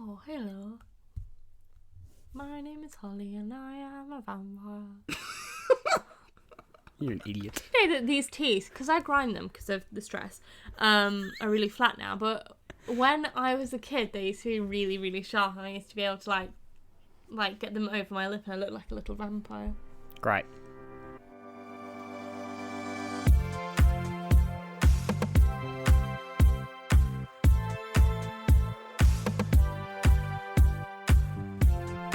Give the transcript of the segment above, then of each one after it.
Oh, hello. My name is Hollie and I am a vampire. You're an idiot. You know that these teeth, because I grind them because of the stress, are really flat now. But when I was a kid, they used to be really, really sharp, and I used to be able to like get them over my lip, and I looked like a little vampire. Great.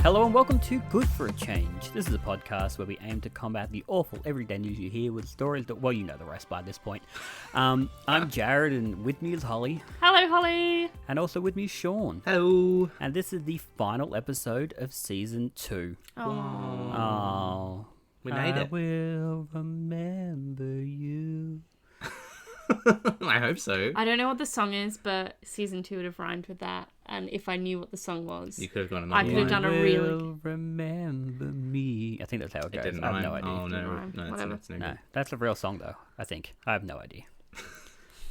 Hello and welcome to Good for a Change. This is a podcast where we aim to combat the awful everyday news you hear with stories that, well, you know the rest by this point. I'm Jarrod, and with me is Hollie. Hello, Hollie. And also with me is Sean. Hello. And this is the final episode of Season 2. Oh. We made it. I will remember you. I hope so. I don't know what the song is, but season 2 would have rhymed with that. And if I knew what the song was, You could have gone I another could have one. done a really Will remember me. I think that's how it It goes. didn't I have rhyme. no idea. Oh, no. rhyme. No, Whatever. that's no No, good. that's a real song though, I think. I have no idea.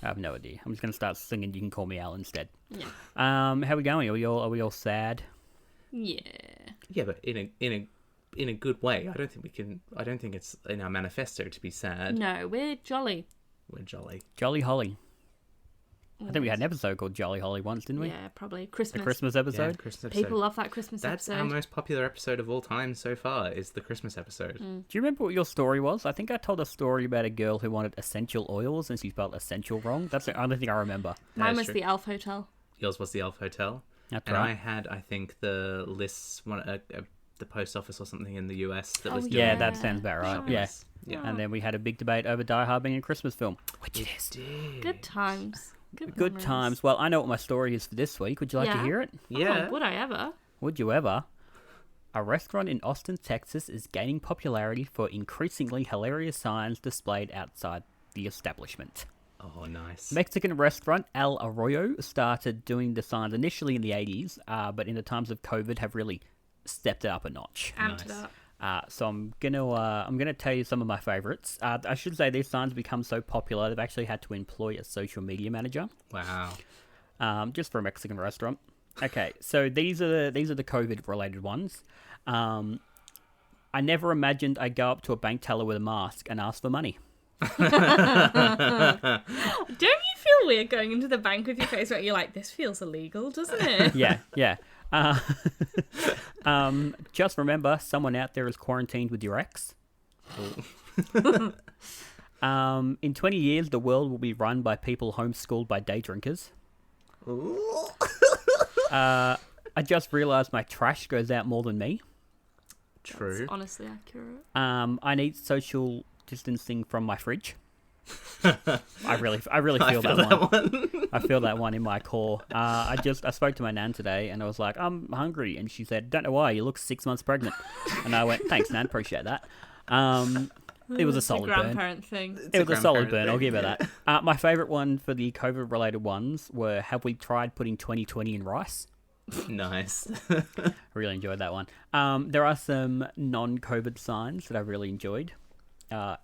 I'm just going to start singing You Can Call Me Al instead. yeah. How are we going? Are we all sad? Yeah. Yeah, but in a good way. I don't think it's in our manifesto to be sad. No, we're jolly. We're jolly. Jolly Holly. I think we had an episode called Jolly Holly once, didn't we? Yeah, probably. A Christmas. Christmas Yeah, episode? Christmas episode. People love that Christmas That's episode. our most popular episode of all time so far, is the Christmas episode. Do you remember what your story was? I think I told a story about a girl who wanted essential oils and she spelled essential wrong. That's the only thing I remember. Mine is was true. the Elf Hotel. Yours was the Elf Hotel. That's And I right. had, I think, the lists, the post office or something in the US that Oh, was doing Yeah, Yeah. that sounds about right. Yeah. Nice. Yeah. And then we had a big debate over Die Hard being a Christmas film. Which it is. Good times. Good memories. times. Well, I know what my story is for this week. Would you like to Yeah. hear it? Yeah. Oh, would I ever? Would you ever? A restaurant in Austin, Texas is gaining popularity for increasingly hilarious signs displayed outside the establishment. Oh, nice. Mexican restaurant El Arroyo started doing the signs initially in the 80s, but in the times of COVID have really stepped it up a notch. Amped it Nice. up. So I'm gonna tell you some of my favorites. I should say these signs become so popular they've actually had to employ a social media manager. Wow. Just for a Mexican restaurant. Okay, so these are the COVID related ones. I never imagined I'd go up to a bank teller with a mask and ask for money. Don't you feel weird going into the bank with your face where you're like, this feels illegal, doesn't it? Yeah. Just remember, someone out there is quarantined with your ex. In 20 years, the world will be run by people homeschooled by day drinkers. I just realised my trash goes out more than me. True. That's honestly accurate. I need social distancing from my fridge. I really feel that one. I feel that one in my core. I spoke to my nan today and I was like, I'm hungry, and she said, don't know why, you look 6 months pregnant. And I went, thanks nan, appreciate that. It was a It's solid a burn. grandparent thing. It was a solid grandparent burn, I'll thing, give her that. My favourite one for the COVID related ones were, have we tried putting 2020 in rice? Nice. I really enjoyed that one. There are some non-COVID signs that I really enjoyed.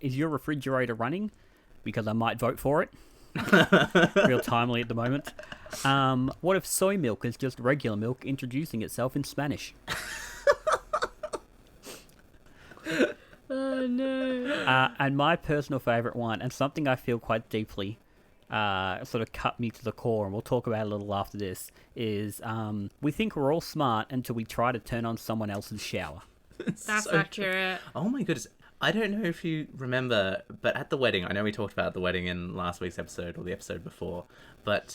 Is your refrigerator running? Because I might vote for it. Real timely at the moment. What if soy milk is just regular milk introducing itself in Spanish? Oh, no. And my personal favourite one, and something I feel quite deeply sort of cut me to the core, and we'll talk about it a little after this, is we think we're all smart until we try to turn on someone else's shower. That's So accurate. Oh my goodness. I don't know if you remember, but at the wedding, I know we talked about the wedding in last week's episode or the episode before, but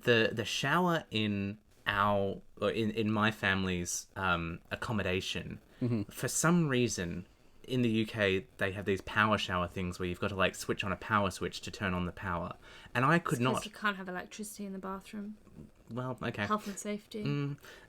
the shower in my family's accommodation, for some reason, in the UK, they have these power shower things where you've got to like switch on a power switch to turn on the power, and I could Because not. you can't have electricity in the bathroom. Well, okay. Health and safety.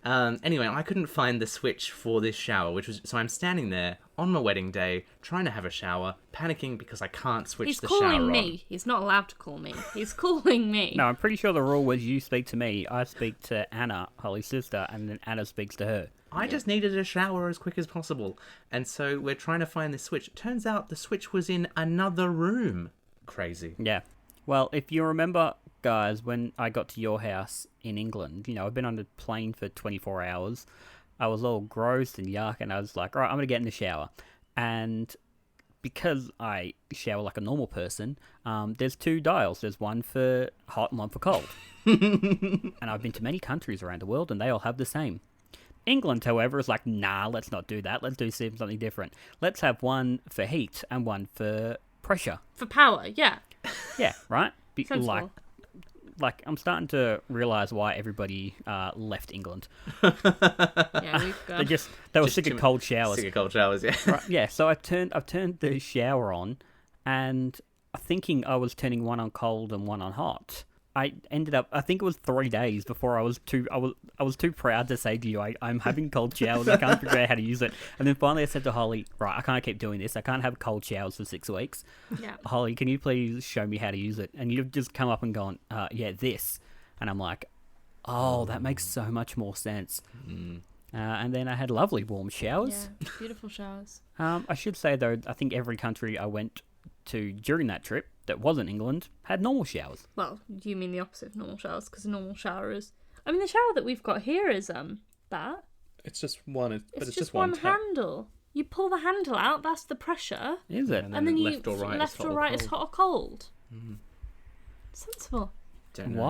Anyway, I couldn't find the switch for this shower, so I'm standing there on my wedding day trying to have a shower, panicking because I can't switch He's the shower calling on. me. He's not allowed to call me. He's calling me. No, I'm pretty sure the rule was you speak to me, I speak to Anna, Holly's sister, and then Anna speaks to her. I just needed a shower as quick as possible, and so we're trying to find the switch. Turns out the switch was in another room. Crazy. Yeah. Well, if you remember guys, when I got to your house in England, I've been on the plane for 24 hours. I was all gross and yuck, and I was like, all right, I'm going to get in the shower. And because I shower like a normal person, there's 2 dials. There's one for hot and one for cold. And I've been to many countries around the world, and they all have the same. England, however, is like, nah, let's not do that. Let's do something different. Let's have one for heat and one for pressure. For power, yeah. Yeah, right? Sensible. Like, I'm starting to realise why everybody left England. Yeah, we've got... They were sick of cold showers. Sick of cold showers, yeah. Right, yeah, so I've turned the shower on, and thinking I was turning one on cold and one on hot. I ended up, I think it was 3 days before I was too proud to say to you, I'm having cold showers, I can't figure out how to use it. And then finally I said to Hollie, right, I can't keep doing this, I can't have cold showers for 6 weeks. Yeah. Hollie, can you please show me how to use it? And you've just come up and gone, yeah, this. And I'm like, oh, that makes so much more sense. And then I had lovely warm showers. Yeah, beautiful showers. I should say, though, I think every country I went to during that trip that wasn't England had normal showers. Well, you mean the opposite of normal showers, because a normal shower is... I mean, the shower that we've got here is that. It's just one, It's just one handle. You pull the handle out, that's the pressure. Is it? And then you left or right, left or right is hot or cold. Sensible. Don't know.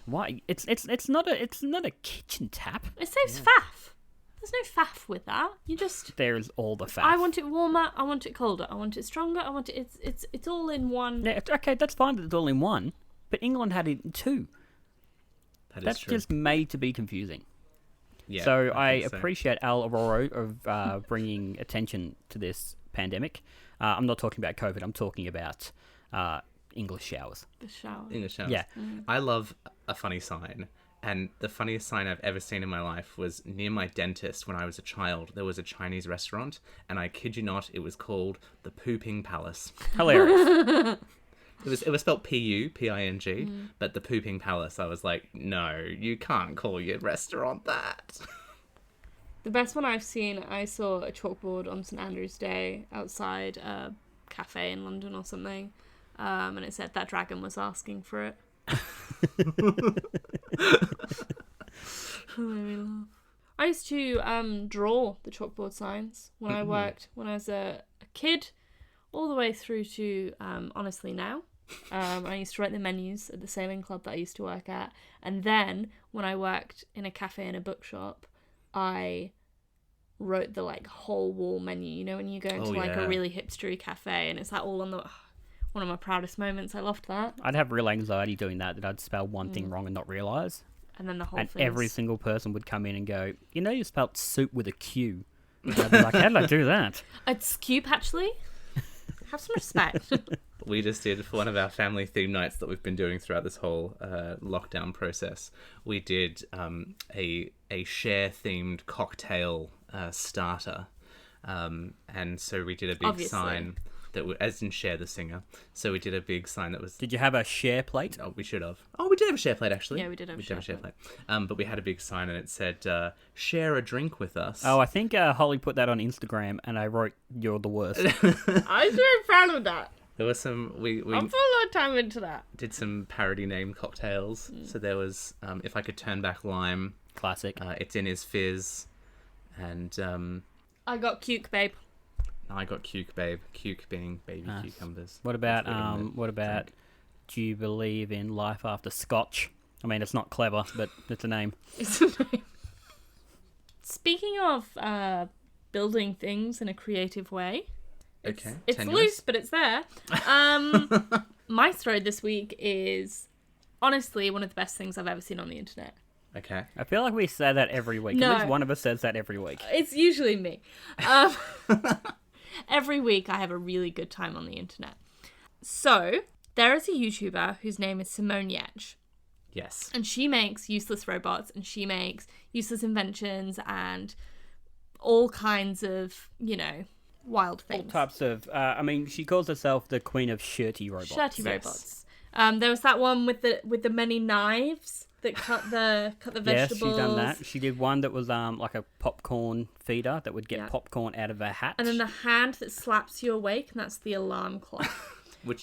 Why? It's not a kitchen tap. It saves faff. There's no faff with that. You just... There's all the faff. I want it warmer, I want it colder, I want it stronger, I want it... It's all in one... Yeah, okay, that's fine that it's all in one, but England had it in 2. That's true. just made to be confusing. Yeah, So I think so. appreciate Al Aurora of bringing attention to this pandemic. I'm not talking about COVID, I'm talking about English showers. The shower. English showers. Yeah. I love a funny sign. And the funniest sign I've ever seen in my life was near my dentist when I was a child. There was a Chinese restaurant, and I kid you not, it was called the Pooping Palace. Hilarious. It was spelled P-U-P-I-N-G, but the Pooping Palace, I was like, no, you can't call your restaurant that. The best one I've seen, I saw a chalkboard on St Andrew's Day outside a cafe in London or something, and it said that dragon was asking for it. I used to draw the chalkboard signs when I worked when I was a kid, all the way through to honestly now. I used to write the menus at the sailing club that I used to work at, and then when I worked in a cafe and a bookshop, I wrote the whole wall menu. You know, when you go into a really hipstery cafe and it's all on the... One of my proudest moments. I loved that. I'd have real anxiety doing that I'd spell one thing wrong and not realise. And then the whole And thing. every single person would come in and go, you spelt soup with a Q. And I'd be like, how did I do that? It's Scoop, actually. Have some respect. We just did, for one of our family theme nights that we've been doing throughout this whole lockdown process, we did a share-themed cocktail starter. And so we did a big sign... as in Cher the singer. So we did a big sign that was... Did you have a share plate? Oh, we should have. Oh, we did have a share plate, actually. Yeah, we did have a share plate. But we had a big sign and it said, share a drink with us. Oh, I think Hollie put that on Instagram and I wrote, you're the worst. I was very proud of that. There was some... We I put a lot of time into that. did some parody name cocktails. So there was If I Could Turn Back Lime. Classic. It's in His Fizz. And... I got Cuke, babe. I got Cuke, babe. Cuke being baby cucumbers. What about do you believe in life after Scotch? I mean, it's not clever, but it's a name. It's a name. Speaking of building things in a creative way, it's tenuous. loose, but it's there. My throw this week is honestly one of the best things I've ever seen on the internet. Okay. I feel like we say that every week. No. At least one of us says that every week. It's usually me. Every week I have a really good time on the internet. So, there is a YouTuber whose name is Simone Giertz. Yes. And she makes useless robots and she makes useless inventions and all kinds of, wild All things. types of... she calls herself the queen of shirty robots. Shirty robots. There was that one with the many knives that cut the Yes, vegetables. she's done that. She did one that was like a popcorn feeder that would get popcorn out of her hat. And then the hand that slaps you awake, and that's the alarm clock.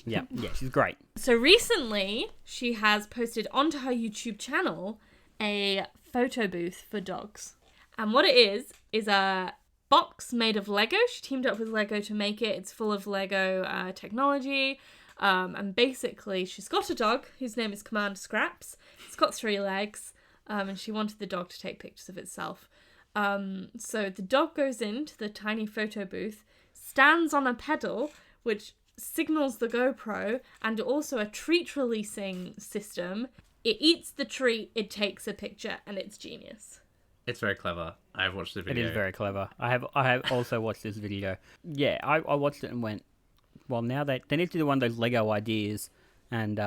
Yeah, she's great. So recently, she has posted onto her YouTube channel a photo booth for dogs. And what it is a box made of Lego. She teamed up with Lego to make it. It's full of Lego technology. And basically, she's got a dog whose name is Commander Scraps. It's got 3 legs. And she wanted the dog to take pictures of itself. So the dog goes into the tiny photo booth, stands on a pedal, which signals the GoPro, and also a treat releasing system. It eats the treat, it takes a picture, and it's genius. It's very clever. I've watched the video. It is very clever. I have also watched this video. Yeah, I watched it and went, well, now they need to do one of those Lego ideas and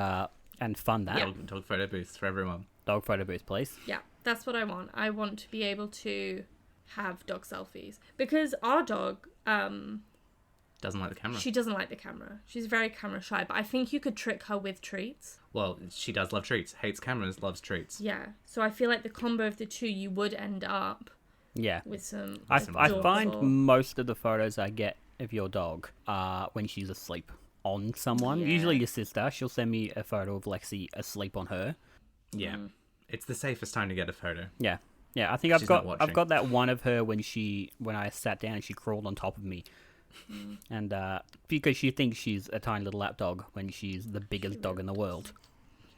fund that. Dog photo booths for everyone. Dog photo booth, please. Yeah, that's what I want. I want to be able to have dog selfies. Because our dog... doesn't like the camera. She doesn't like the camera. She's very camera shy, but I think you could trick her with treats. Well, she does love treats. Hates cameras, loves treats. Yeah. So I feel like the combo of the two, you would end up with some... I find most of the photos I get of your dog are when she's asleep on someone. Yeah. Usually your sister. She'll send me a photo of Lexi asleep on her. Yeah. It's the safest time to get a photo. Yeah. Yeah, I think I've got that one of her when I sat down and she crawled on top of me. And because she thinks she's a tiny little lap dog when she's the biggest dog in the world.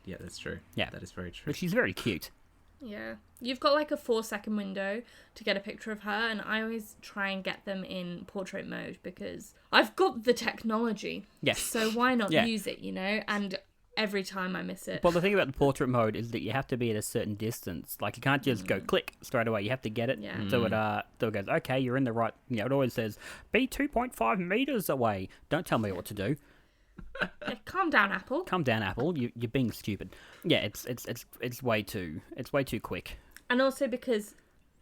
Yeah, that's true. Yeah. That is very true. But she's very cute. Yeah. You've got like a 4-second window to get a picture of her, and I always try and get them in portrait mode because I've got the technology. Yes. So why not use it, you know? And every time I miss it. Well, the thing about the portrait mode is that you have to be at a certain distance. Like, you can't just go click straight away. You have to get it. Yeah. So it goes, okay, you're in the right... it always says, be 2.5 meters away. Don't tell me what to do. Yeah, calm down, Apple. Calm down, Apple. You're being stupid. Yeah, it's way too quick. And also because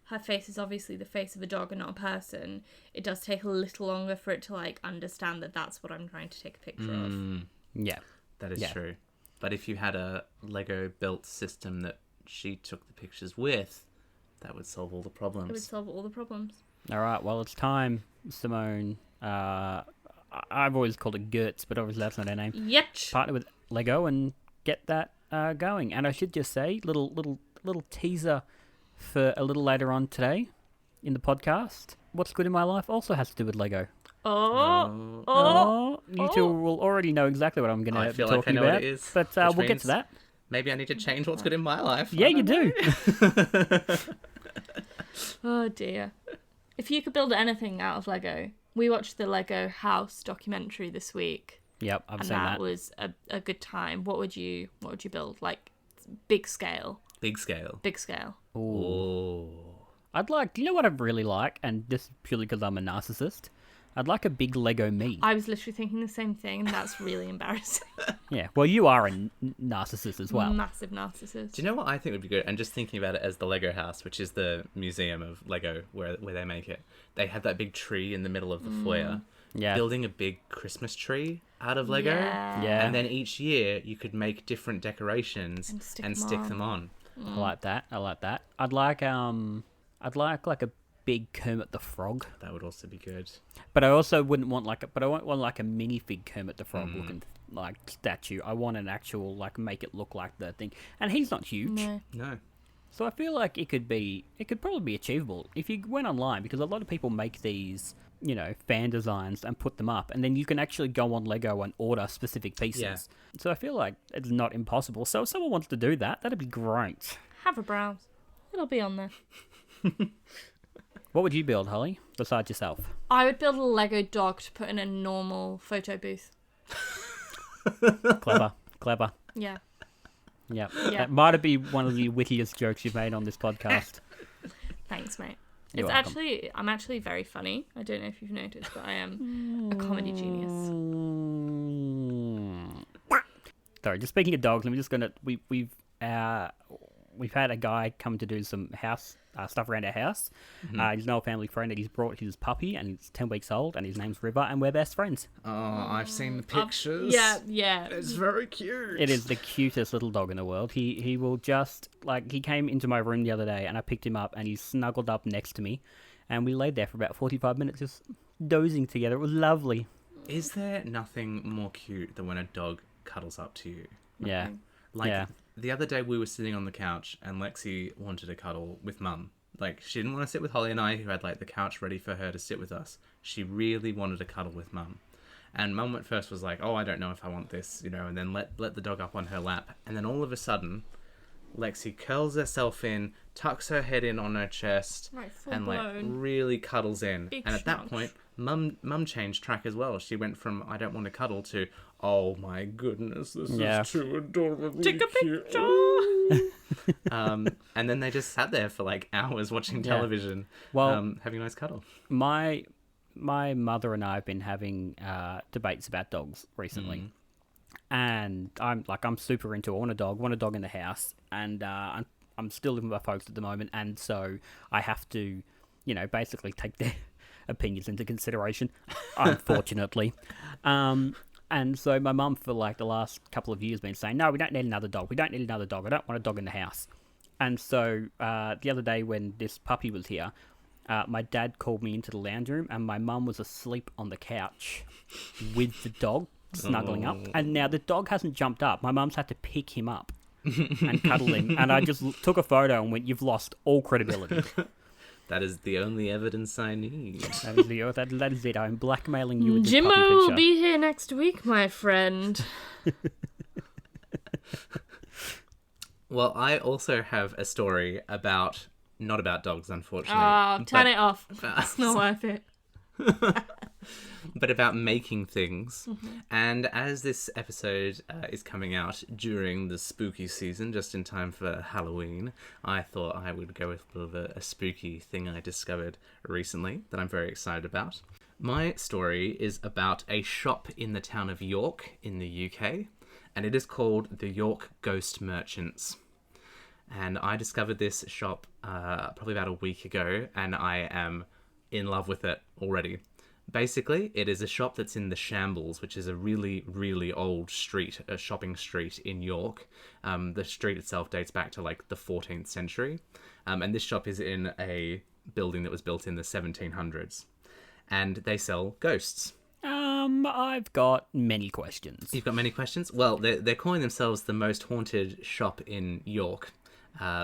her face is obviously the face of a dog and not a person, it does take a little longer for it to like understand that that's what I'm trying to take a picture of. Yeah. That is true. But if you had a Lego built system that she took the pictures with, that would solve all the problems. It would solve all the problems. All right, well, it's time, Simone. I've always called it Giertz, but obviously that's not her name. Yet. Partner with Lego and get that going. And I should just say, little teaser for a little later on today in the podcast. What's good in my life also has to do with Lego. You two will already know exactly what I'm going to be talking like I know about. what it is, but we'll get to that. Maybe I need to change what's good in my life. Yeah, you do. Oh dear. If you could build anything out of Lego, we watched the Lego House documentary this week. Yep, I've seen that. And that was a good time. What would you build? Like big scale. Big scale. Big scale. Ooh. I'd like, you know what I'd really like, and this purely because I'm a narcissist, I'd like a big Lego me. I was literally thinking the same thing, and that's really embarrassing. Yeah, well, you are a narcissist as well. Massive narcissist. Do you know what I think would be good? And just thinking about it as the Lego House, which is the museum of Lego where they make it. They have that big tree in the middle of the foyer. Yeah. Building a big Christmas tree out of Lego. Yeah. And then each year you could make different decorations and stick them on. I like that. I'd like like a big Kermit the Frog. That would also be good. But I also wouldn't want I won't want like a minifig Kermit the Frog looking like statue. I want an actual like make it look like the thing. And he's not huge. No. So I feel like it could probably be achievable if you went online, because a lot of people make these, fan designs and put them up, and then you can actually go on Lego and order specific pieces. Yeah. So I feel like it's not impossible. So if someone wants to do that, that'd be great. Have a browse. It'll be on there. What would you build, Hollie, besides yourself? I would build a Lego dog to put in a normal photo booth. Clever. Yeah. Yeah. That might be one of the wittiest jokes you've made on this podcast. Thanks, mate. You're welcome. I'm actually very funny. I don't know if you've noticed, but I am a comedy genius. Sorry, just speaking of dogs, we've had a guy come to do some house stuff around our house. He's an old family friend, and he's brought his puppy, and he's 10 weeks old, and his name's River, and we're best friends. Oh, I've seen the pictures. Yeah. It's very cute. It is the cutest little dog in the world. He will just, he came into my room the other day, and I picked him up, and he snuggled up next to me, and we laid there for about 45 minutes just dozing together. It was lovely. Is there nothing more cute than when a dog cuddles up to you? Yeah. Like, the other day we were sitting on the couch and Lexi wanted to cuddle with Mum. Like, she didn't want to sit with Hollie and I, who had, like, the couch ready for her to sit with us. She really wanted to cuddle with Mum. And Mum at first was like, oh, I don't know if I want this, you know, and then let the dog up on her lap. And then all of a sudden, Lexi curls herself in, tucks her head in on her chest, and, like, really cuddles in. Big and at that point, Mum changed track as well. She went from, I don't want to cuddle, to, oh my goodness, this is too adorably Take a cute. picture! And then they just sat there for, like, hours watching television, having a nice cuddle. My mother and I have been having debates about dogs recently. And I'm super into it. I want a dog in the house. And I'm still living with my folks at the moment. And so I have to, you know, basically take their opinions into consideration, unfortunately. And so my mum, for like the last couple of years, been saying, no, we don't need another dog. We don't need another dog. I don't want a dog in the house. And so the other day when this puppy was here, my dad called me into the lounge room and my mum was asleep on the couch with the dog snuggling up. And now the dog hasn't jumped up. My mum's had to pick him up and cuddle him. And I just took a photo and went, you've lost all credibility. That is the only evidence I need. That is it. I'm blackmailing you with this Jimmo puppy picture. will be here next week, my friend. Well, I also have a story not about dogs, unfortunately. Oh, turn it off. It's not worth it. But about making things. And as this episode is coming out during the spooky season, just in time for Halloween, I thought I would go with a bit of a spooky thing I discovered recently that I'm very excited about. My story is about a shop in the town of York in the UK, and it is called the York Ghost Merchants. And I discovered this shop probably about a week ago, and I am in love with it already. Basically, it is a shop that's in the Shambles, which is a really, really old street, a shopping street in York. The street itself dates back to like the 14th century. And this shop is in a building that was built in the 1700s. And they sell ghosts. I've got many questions. You've got many questions? Well, they're calling themselves the most haunted shop in York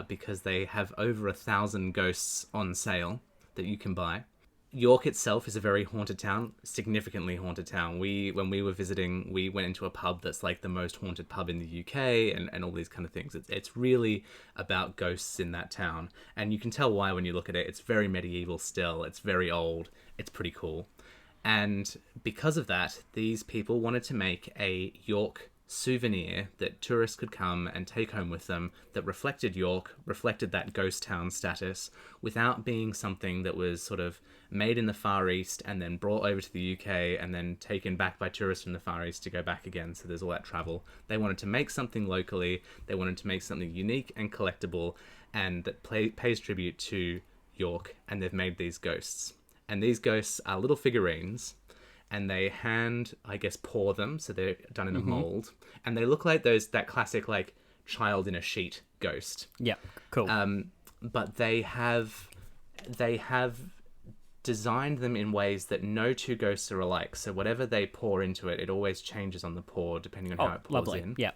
because they have over 1,000 ghosts on sale that you can buy. York itself is a very haunted town, significantly haunted town. When we were visiting, we went into a pub that's like the most haunted pub in the UK and all these kind of things. It's really about ghosts in that town. And you can tell why when you look at it. It's very medieval still. It's very old. It's pretty cool. And because of that, these people wanted to make a York souvenir that tourists could come and take home with them that reflected York, reflected that ghost town status, without being something that was sort of made in the Far East and then brought over to the UK and then taken back by tourists from the Far East to go back again. So there's all that travel. They wanted to make something locally. They wanted to make something unique and collectible and that pays tribute to York. And they've made these ghosts. And these ghosts are little figurines. And they pour them, so they're done in a mold, and they look like that classic like child in a sheet ghost. Yeah, cool. But they have designed them in ways that no two ghosts are alike. So whatever they pour into it, it always changes on the pour depending on how it pours in. Yeah.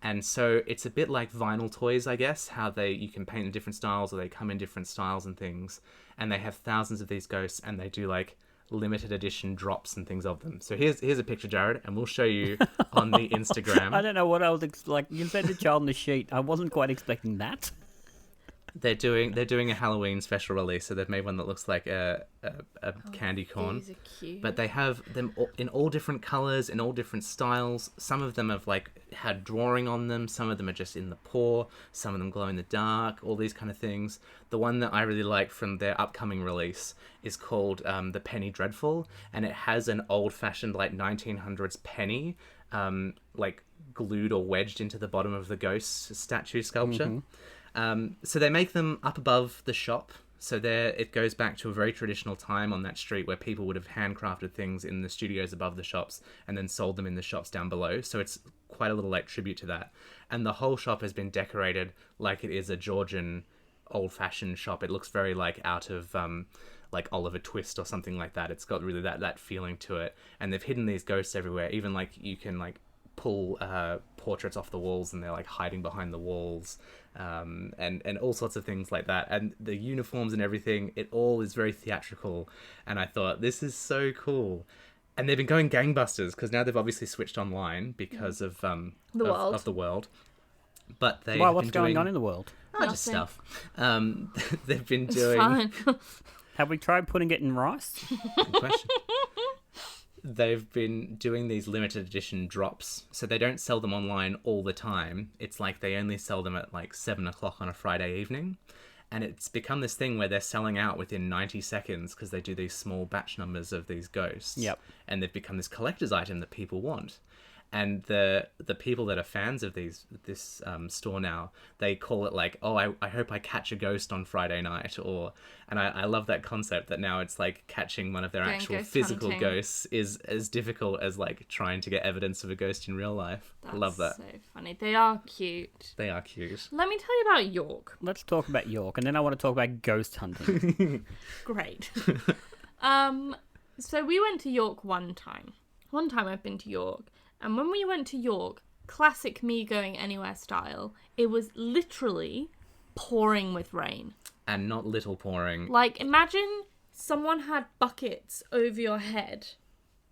And so it's a bit like vinyl toys, I guess, how you can paint in different styles or they come in different styles and things. And they have thousands of these ghosts, and they do like limited edition drops and things of them. So here's a picture, Jarrod, and we'll show you on the Instagram. I don't know what I was like. You said the child on the sheet. I wasn't quite expecting that. They're doing a Halloween special release, so they've made one that looks like a candy corn. These are cute. But they have them in all different colors, in all different styles. Some of them have like had drawing on them. Some of them are just in the pour. Some of them glow in the dark. All these kind of things. The one that I really like from their upcoming release is called the Penny Dreadful, and it has an old-fashioned like 1900s penny, like glued or wedged into the bottom of the ghost statue sculpture. So they make them up above the shop. So it goes back to a very traditional time on that street where people would have handcrafted things in the studios above the shops and then sold them in the shops down below. So it's quite a little like tribute to that. And the whole shop has been decorated like it is a Georgian old-fashioned shop. It looks very like out of like Oliver Twist or something like that. It's got really that feeling to it. And they've hidden these ghosts everywhere. Even like you can like pull portraits off the walls and they're like hiding behind the walls, and all sorts of things like that. And the uniforms and everything, it all is very theatrical. And I thought, this is so cool. And they've been going gangbusters because now they've obviously switched online because of the world. But they what's going on in the world? Just stuff. They've been doing. Fine. Have we tried putting it in rice? Good question. They've been doing these limited edition drops, so they don't sell them online all the time. It's like they only sell them at like 7:00 on a Friday evening. And it's become this thing where they're selling out within 90 seconds because they do these small batch numbers of these ghosts. Yep. And they've become this collector's item that people want. And the people that are fans of this store now, they call it like, oh, I hope I catch a ghost on Friday night. And I love that concept that now it's like catching one of their actual physical ghosts is as difficult as like trying to get evidence of a ghost in real life. I love that. So funny. They are cute. They are cute. Let me tell you about York. Let's talk about York, and then I want to talk about ghost hunting. Great. So we went to York one time. One time I've been to York. And when we went to York, classic me going anywhere style, it was literally pouring with rain. And not little pouring. Like, imagine someone had buckets over your head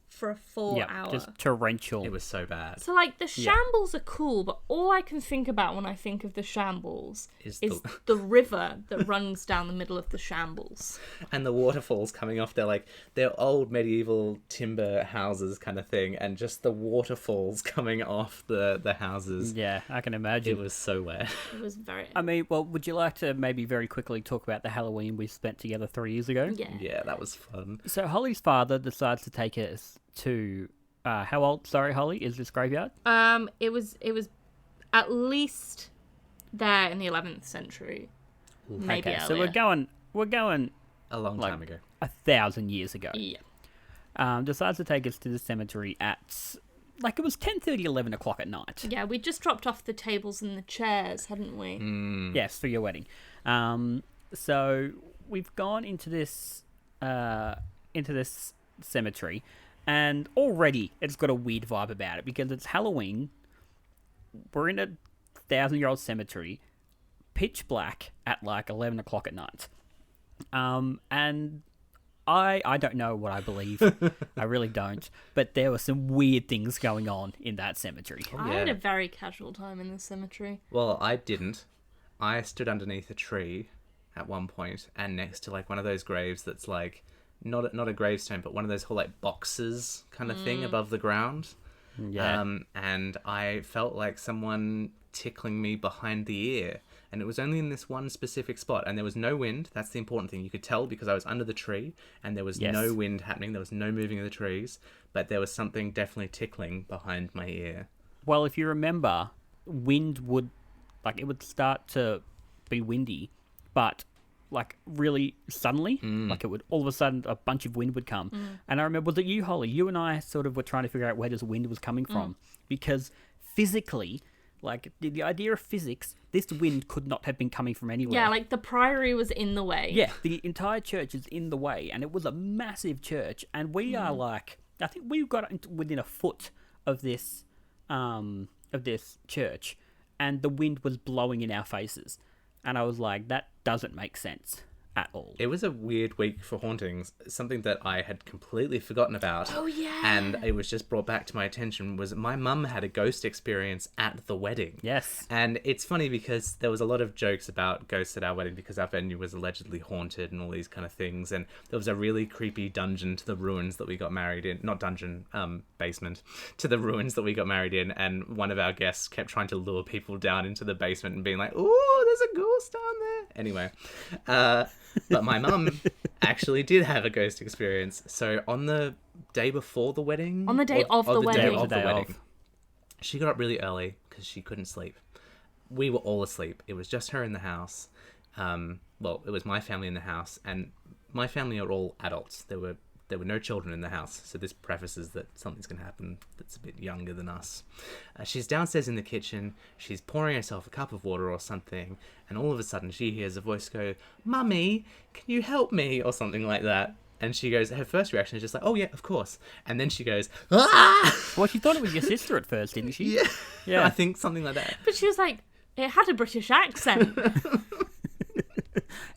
for a full hour. Just torrential. It was so bad. So, like, the shambles are cool, but all I can think about when I think of the shambles is the river that runs down the middle of the shambles. And the waterfalls coming off. They're old medieval timber houses kind of thing, and just the waterfalls coming off the houses. Yeah, I can imagine. It was so wet. It was very... I mean, well, would you like to maybe very quickly talk about the Halloween we spent together 3 years ago? Yeah. Yeah, that was fun. So Hollie's father decides to take us to how old? Sorry, Hollie, is this graveyard? It was at least there in the 11th century, maybe Okay, earlier. so we're going A long time ago. 1,000 years ago. Yeah. Decides to take us to the cemetery at it was 10:30, 11 o'clock at night. Yeah, we just dropped off the tables and the chairs, hadn't we? Yes, for your wedding. So we've gone into this cemetery. And already it's got a weird vibe about it because it's Halloween. We're in a 1,000-year-old cemetery, pitch black at like 11 o'clock at night. And I don't know what I believe. I really don't. But there were some weird things going on in that cemetery. I had a very casual time in the cemetery. Well, I didn't. I stood underneath a tree at one point and next to like one of those graves that's like not a gravestone, but one of those whole like boxes kind of thing above the ground. Yeah. And I felt like someone tickling me behind the ear, and it was only in this one specific spot, and there was no wind. That's the important thing. You could tell because I was under the tree and there was no wind happening. There was no moving of the trees, but there was something definitely tickling behind my ear. Well, if you remember, wind would it would start to be windy, but really suddenly, it would all of a sudden a bunch of wind would come. And I remember, was it you, Hollie? You and I sort of were trying to figure out where this wind was coming from because physically, the idea of physics, this wind could not have been coming from anywhere. Yeah, the priory was in the way. Yeah, the entire church is in the way, and it was a massive church, and we are I think we got within a foot of this church, and the wind was blowing in our faces. And I was like, that doesn't make sense at all. It was a weird week for hauntings. Something that I had completely forgotten about. Oh, yeah. And it was just brought back to my attention was my mum had a ghost experience at the wedding. Yes. And it's funny because there was a lot of jokes about ghosts at our wedding because our venue was allegedly haunted and all these kind of things. And there was a really creepy dungeon to the ruins that we got married in. Not dungeon, basement. To the ruins that we got married in. And one of our guests kept trying to lure people down into the basement and being like, ooh, there's a ghost down there. Anyway, but my mum actually did have a ghost experience. So on the day before the wedding... On the day of the wedding. Day of the wedding. She got up really early because she couldn't sleep. We were all asleep. It was just her in the house. Well, it was my family in the house. And my family are all adults. There were there were no children in the house, so this prefaces that something's going to happen that's a bit younger than us. She's downstairs in the kitchen, she's pouring herself a cup of water or something, and all of a sudden she hears a voice go, "Mummy, can you help me?" or something like that. And she goes, her first reaction is just like, "Oh yeah, of course." And then she goes, "Ah!" Well, she thought it was your sister at first, didn't she? Yeah. I think something like that. But she was like, it had a British accent.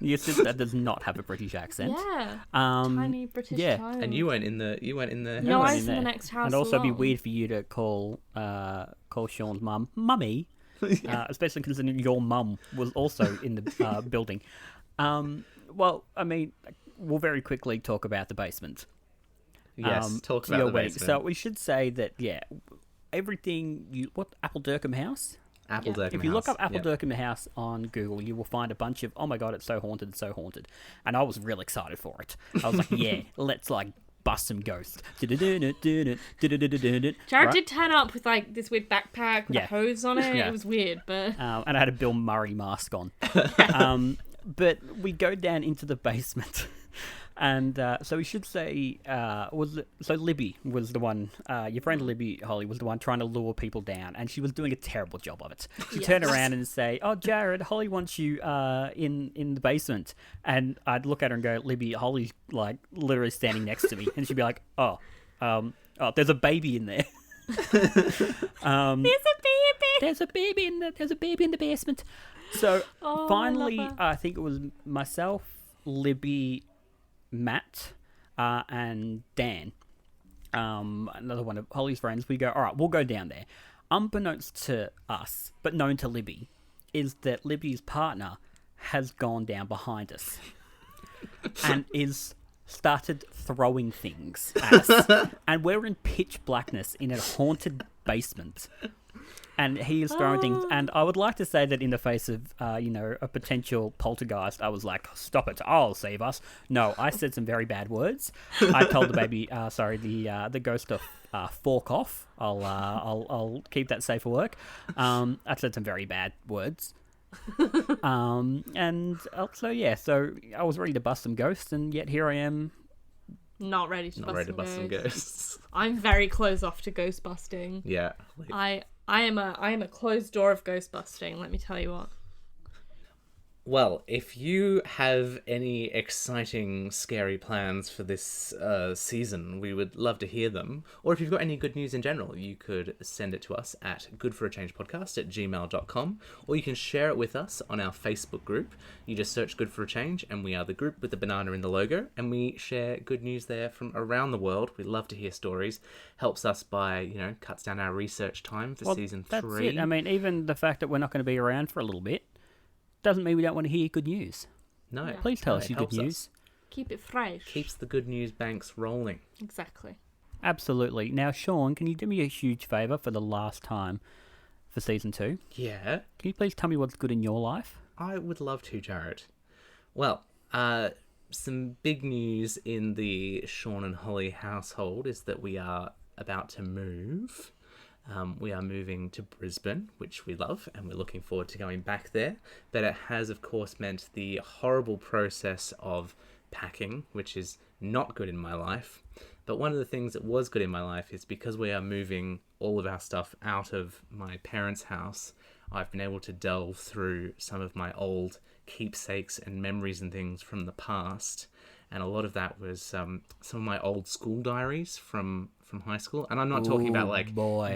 Your sister does not have a British accent. Yeah. Tiny British child. And you weren't in the No, I was in the next house. And also it'd be along. weird for you to call Sean's mum Mummy, especially considering your mum was also in the building. Well, I mean, we'll very quickly talk about the basement. Yes, talk about the basement. So we should say that, everything Apple Durham House? Apple Durham House. If you look up Apple Durham House on Google, you will find a bunch of, oh my god, it's so haunted, so haunted. And I was real excited for it. I was like, yeah, let's like bust some ghosts. Jarrod did turn up with like this weird backpack with a hose on it. It was weird, but... and I had a Bill Murray mask on. But we go down into the basement. And so we should say, Libby was the one, your friend Libby, Hollie, was the one trying to lure people down, and she was doing a terrible job of it. She'd turn around and say, "Oh, Jarrod, Hollie wants you in the basement." And I'd look at her and go, "Libby, Hollie's like literally standing next to me." And she'd be like, "Oh, there's a baby in there." There's a baby! There's a baby in the basement. So finally, I think it was myself, Libby, Matt, and Dan, another one of Hollie's friends, we go, all right, we'll go down there. Unbeknownst to us, but known to Libby, is that Libby's partner has gone down behind us and is started throwing things at us. And we're in pitch blackness in a haunted basement. And he is throwing things, and I would like to say that in the face of, a potential poltergeist, I was like, "Stop it! I'll save us." No, I said some very bad words. I told the baby, the ghost to fork off. I'll keep that safe for work. I said some very bad words. And also, so I was ready to bust some ghosts, and yet here I am. Not ready to bust some ghosts. ghosts. I'm very close off to ghost busting. Yeah. I am a closed door of ghost busting, let me tell you what. Well, if you have any exciting, scary plans for this season, we would love to hear them. Or if you've got any good news in general, you could send it to us at goodforachangepodcast@gmail.com, or you can share it with us on our Facebook group. You just search Good for a Change, and we are the group with the banana in the logo, and we share good news there from around the world. We love to hear stories. Helps us by, cuts down our research time for season 3. That's it. I mean, even the fact that we're not going to be around for a little bit doesn't mean we don't want to hear good news. No. Yeah. Please tell us your good news. Keep it fresh. Keeps the good news banks rolling. Exactly. Absolutely. Now, Sean, can you do me a huge favour for the last time for season 2? Yeah. Can you please tell me what's good in your life? I would love to, Jarrod. Well, some big news in the Sean and Hollie household is that we are about to move. We are moving to Brisbane, which we love, and we're looking forward to going back there. But it has, of course, meant the horrible process of packing, which is not good in my life. But one of the things that was good in my life is because we are moving all of our stuff out of my parents' house, I've been able to delve through some of my old keepsakes and memories and things from the past. And a lot of that was some of my old school diaries from high school. And I'm not talking about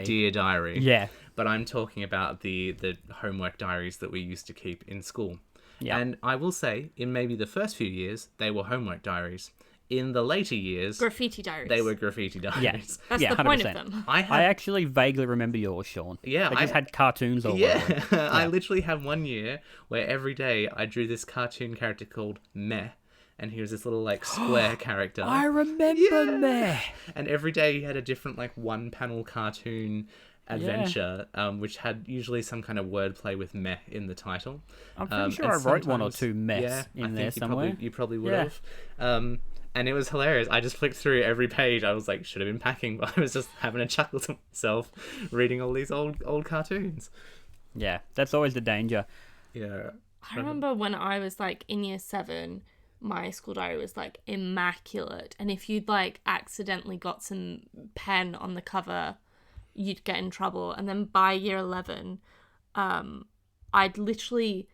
Dear Diary. Yeah. But I'm talking about the homework diaries that we used to keep in school. Yeah. And I will say, in maybe the first few years, they were homework diaries. In the later years... Graffiti diaries. They were graffiti diaries. Yeah. That's the 100%. point of them. I actually vaguely remember yours, Sean. Yeah. They just had cartoons all over. Yeah. I literally had one year where every day I drew this cartoon character called Meh. And he was this little, square character. I remember Meh. And every day he had a different, one-panel cartoon adventure, which had usually some kind of wordplay with meh in the title. I'm pretty sure I wrote one or two mehs in there somewhere. You probably would have. And it was hilarious. I just flicked through every page. I was like, should have been packing, but I was just having a chuckle to myself reading all these old cartoons. Yeah, that's always the danger. Yeah. I remember when I was in year 7, my school diary was like immaculate, and if you'd like accidentally got some pen on the cover, you'd get in trouble. And then by year 11, I'd literally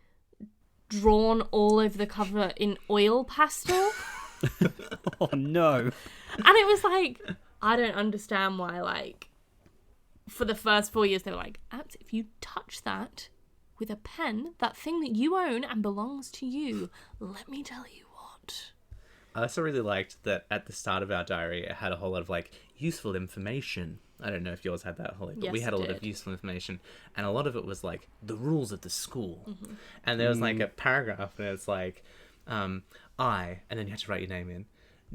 drawn all over the cover in oil pastel. Oh no. And it was like, I don't understand why, like, for the first 4 years they were like, if you touch that with a pen, that thing that you own and belongs to you, let me tell you what. I also really liked that at the start of our diary, it had a whole lot of like useful information. I don't know if yours had that, Hollie, but Yes, we had a lot it of did. useful information, and a lot of it was like the rules of the school. And there was like a paragraph, and it's like, I, and then you had to write your name in,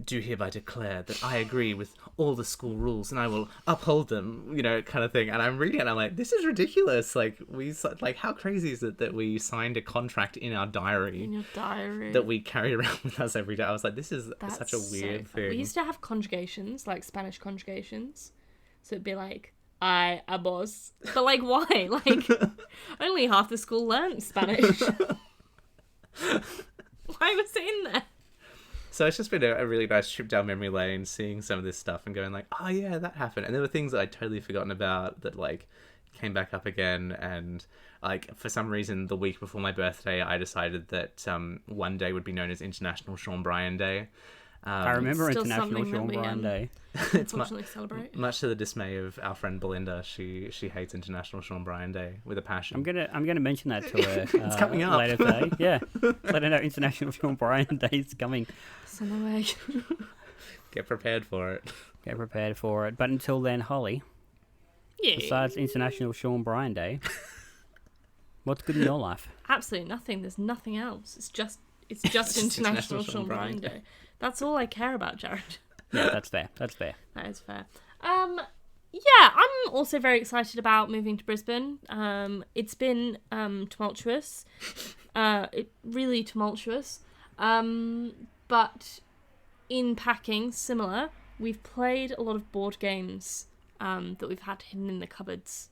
do hereby declare that I agree with all the school rules and I will uphold them, you know, kind of thing. And I'm reading it and I'm like, this is ridiculous. Like, how crazy is it that we signed a contract in our diary? In your diary. That we carry around with us every day. I was like, this is such a weird fun. thing. We used to have conjugations, like Spanish conjugations. So it'd be like, I, a boss. But like, why? Like, only half the school learned Spanish. Why was it in there? So it's just been a really nice trip down memory lane, seeing some of this stuff and going like, oh yeah, that happened. And there were things that I'd totally forgotten about that like came back up again. And like for some reason, the week before my birthday, I decided that one day would be known as International Sean Bryan Day. I remember Still International something that Sean we, Bryan Day. Unfortunately, celebrate. Much to the dismay of our friend Belinda, she hates International Sean Bryan Day with a passion. I'm gonna mention that to her. It's coming up later today. Yeah, let her know International Sean Bryan Day is coming. Send away. Get prepared for it. Get prepared for it. But until then, Hollie, Yeah. besides International Sean Bryan Day, what's good in your life? Absolutely nothing. There's nothing else. It's just International Sean Bryan Day. That's all I care about, Jarrod. Yeah, that's fair. That's fair. That is fair. Yeah, I'm also very excited about moving to Brisbane. It's been tumultuous. Really tumultuous. But in packing, similar, we've played a lot of board games that we've had hidden in the cupboards.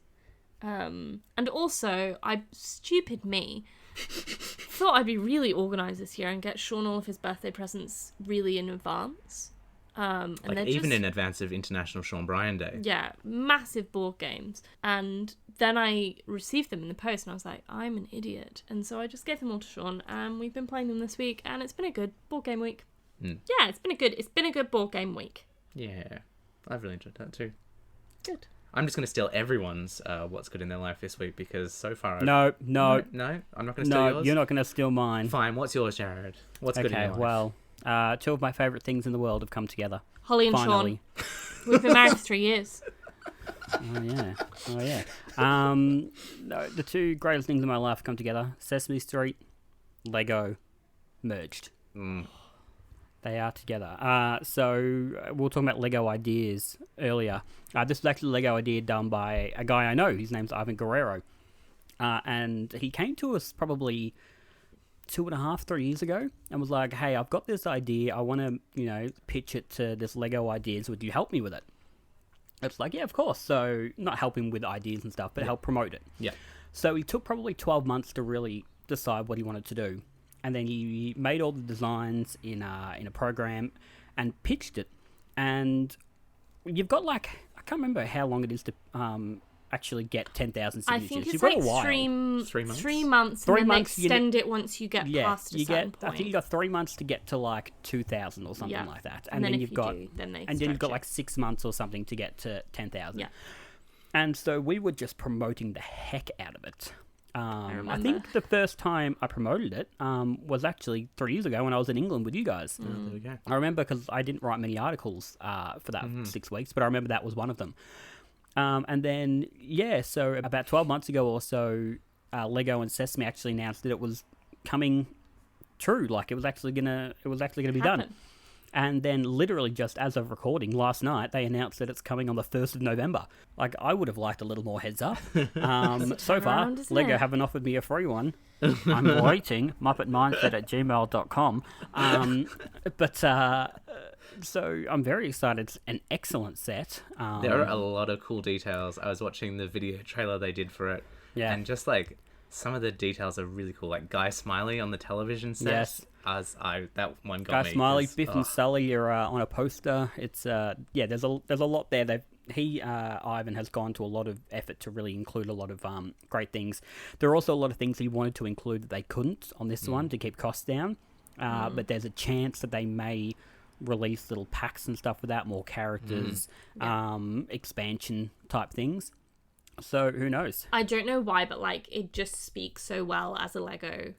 And also, stupid me, thought I'd be really organised this year and get Sean all of his birthday presents really in advance. And like even in advance of International Sean Bryan Day. Yeah, massive board games. And then I received them in the post and I was like, I'm an idiot. And so I just gave them all to Sean and we've been playing them this week and it's been a good board game week. Yeah, it's been a good board game week. Yeah, I've really enjoyed that too. Good. I'm just going to steal everyone's what's good in their life this week because so far No, I'm not going to steal yours? You're not going to steal mine. Fine, what's yours, Jarrod? What's good in your life? Well, two of my favourite things in the world have come together. Hollie and Finally. Sean. We've been married for 3 years. Oh yeah. No, the two greatest things in my life have come together. Sesame Street, Lego, merged. They are together. So we were talking about Lego ideas earlier. This is actually a Lego idea done by a guy I know. His name's Ivan Guerrero. And he came to us probably 2.5, 3 years ago and was like, hey, I've got this idea. I want to, pitch it to this Lego Ideas. Would you help me with it? It's like, yeah, of course. So not help him with ideas and stuff, but help promote it. Yeah. So he took probably 12 months to really decide what he wanted to do. And then he made all the designs in a program and pitched it. And you've got I can't remember how long it is to actually get 10,000 signatures. I think it's You've like got a while. 3 months. 3 months? And then they extend it once you get past a certain point. I think you got 3 months to get to 2,000 or something like that. And then you've got 6 months or something to get to 10,000. Yeah. And so we were just promoting the heck out of it. I remember. think the first time I promoted it was actually 3 years ago when I was in England with you guys. Oh, there we go. I remember because I didn't write many articles for that 6 weeks, but I remember that was one of them. And then, so about 12 months ago or so, Lego and Sesame actually announced that it was coming true. It was actually gonna be done. And then literally just as of recording last night, they announced that it's coming on the 1st of November. I would have liked a little more heads up. So far, Lego haven't offered me a free one. I'm waiting, muppetmindset@gmail.com. So I'm very excited. It's an excellent set. There are a lot of cool details. I was watching the video trailer they did for it. Yeah. And just some of the details are really cool. Guy Smiley on the television set. Yes. that one got Guy me. Smiley, Biff and Sully are on a poster. It's there's a lot there. Ivan has gone to a lot of effort to really include a lot of great things. There are also a lot of things he wanted to include that they couldn't on this one to keep costs down. But there's a chance that they may release little packs and stuff without more characters, expansion type things. So who knows? I don't know why, but like it just speaks so well as a Lego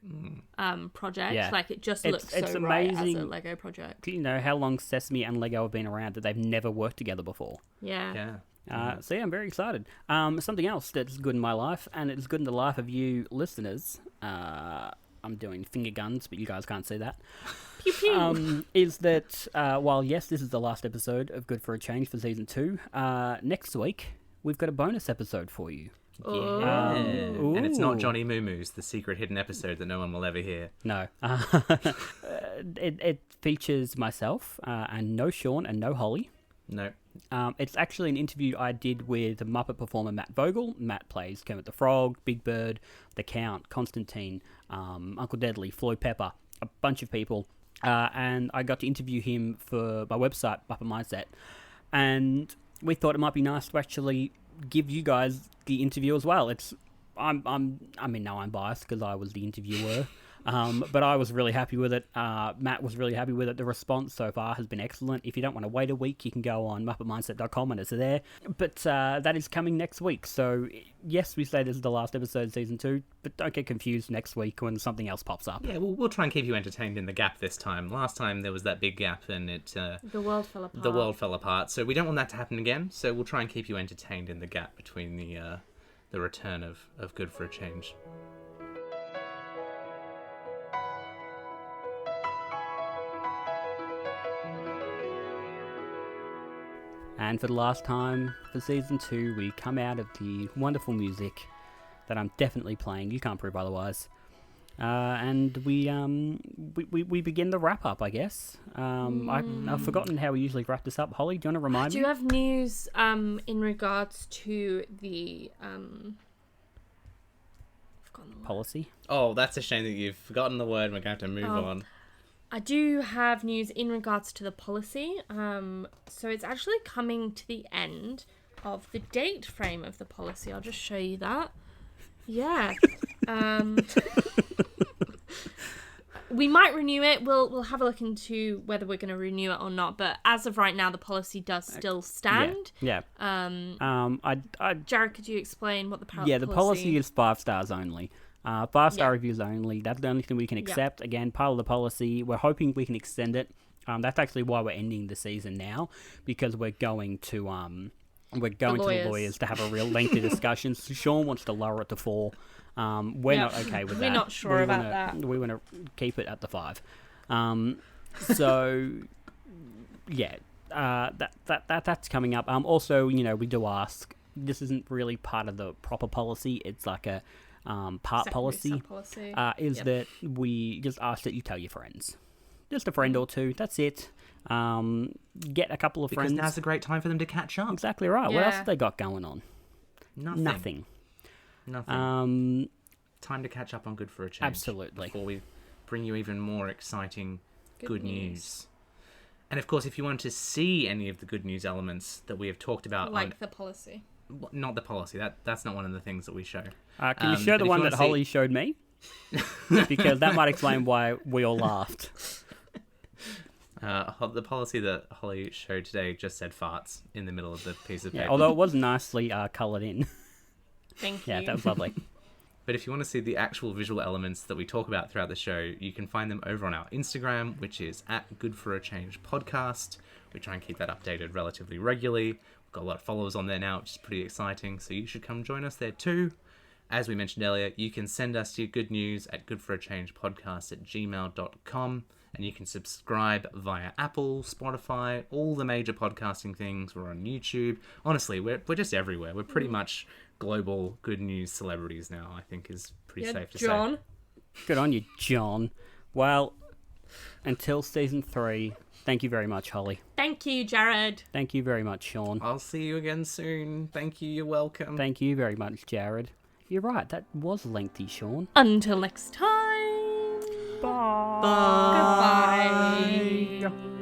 project. Yeah. It just looks it's so amazing. right as a Lego project. You know how long Sesame and Lego have been around that they've never worked together before. Yeah. So I'm very excited. Something else that's good in my life, and it's good in the life of you listeners. I'm doing finger guns, but you guys can't see that. Pew pew. Is that while yes, this is the last episode of Good for a Change for season 2. Next week we've got a bonus episode for you. Yeah. And it's not Johnny Moo Moo's, the secret hidden episode that no one will ever hear. No. It features myself, and no Sean and no Hollie. No. It's actually an interview I did with Muppet performer Matt Vogel. Matt plays Kermit the Frog, Big Bird, The Count, Constantine, Uncle Deadly, Floyd Pepper, a bunch of people. And I got to interview him for my website, Muppet Mindset. And we thought it might be nice to actually give you guys the interview as well. I'm biased because I was the interviewer. But I was really happy with it. Matt was really happy with it. The response so far has been excellent. If you don't want to wait a week, you can go on muppetmindset.com and it's there. But that is coming next week. So yes, we say this is the last episode of season 2, but don't get confused next week when something else pops up. Yeah, we'll try and keep you entertained in the gap this time. Last time there was that big gap and the world fell apart. The world fell apart. So we don't want that to happen again. So we'll try and keep you entertained in the gap between the return of Good for a Change. And for the last time for season 2, we come out of the wonderful music that I'm definitely playing. You can't prove otherwise. And we begin the wrap up, I guess. I've forgotten how we usually wrap this up. Hollie, do you want to remind me? Do you have news in regards to the policy? Oh, that's a shame that you've forgotten the word. We're going to have to move on. I do have news in regards to the policy. So it's actually coming to the end of the date frame of the policy. I'll just show you that. Yeah. We might renew it. We'll have a look into whether we're going to renew it or not. But as of right now, the policy does still stand. Yeah. Jarrod, could you explain what the policy? Yeah, the policy is 5 stars only. 5-star reviews only. That's the only thing we can accept. Again, part of the policy. We're hoping we can extend it. That's actually why we're ending the season now, because we're going to the lawyers to have a real lengthy discussion. So Sean wants to lower it to 4. We're not okay with that. We're not sure about that. We want to keep it at the 5. So yeah, that's coming up. Also, we do ask. This isn't really part of the proper policy. It's like a part policy. That we just ask that you tell your friends, just a friend or two. That's it. Get a couple of friends. Because now's a great time for them to catch up. Exactly right. Yeah. What else have they got going on? Nothing. Time to catch up on Good for a Change. Absolutely. Before we bring you even more exciting good news. And of course, if you want to see any of the good news elements that we have talked about, the policy. Not the policy. That's not one of the things that we show. Can you show the one that Hollie showed me? Because that might explain why we all laughed. The policy that Hollie showed today just said farts in the middle of the piece of paper. Although it was nicely coloured in. Thank you. Yeah, that was lovely. But if you want to see the actual visual elements that we talk about throughout the show, you can find them over on our Instagram, which is @GoodForAChangePodcast. We try and keep that updated relatively regularly. We've got a lot of followers on there now, which is pretty exciting. So you should come join us there too. As we mentioned earlier, you can send us your good news at goodforachangepodcast@gmail.com. And you can subscribe via Apple, Spotify, all the major podcasting things. We're on YouTube. Honestly, we're just everywhere. We're pretty much global good news celebrities now, I think is pretty safe to say. Good on you, John. Well, until season 3, thank you very much, Hollie. Thank you, Jarrod. Thank you very much, Sean. I'll see you again soon. Thank you, you're welcome. Thank you very much, Jarrod. You're right, that was lengthy, Sean. Until next time. Bye. Bye. Goodbye.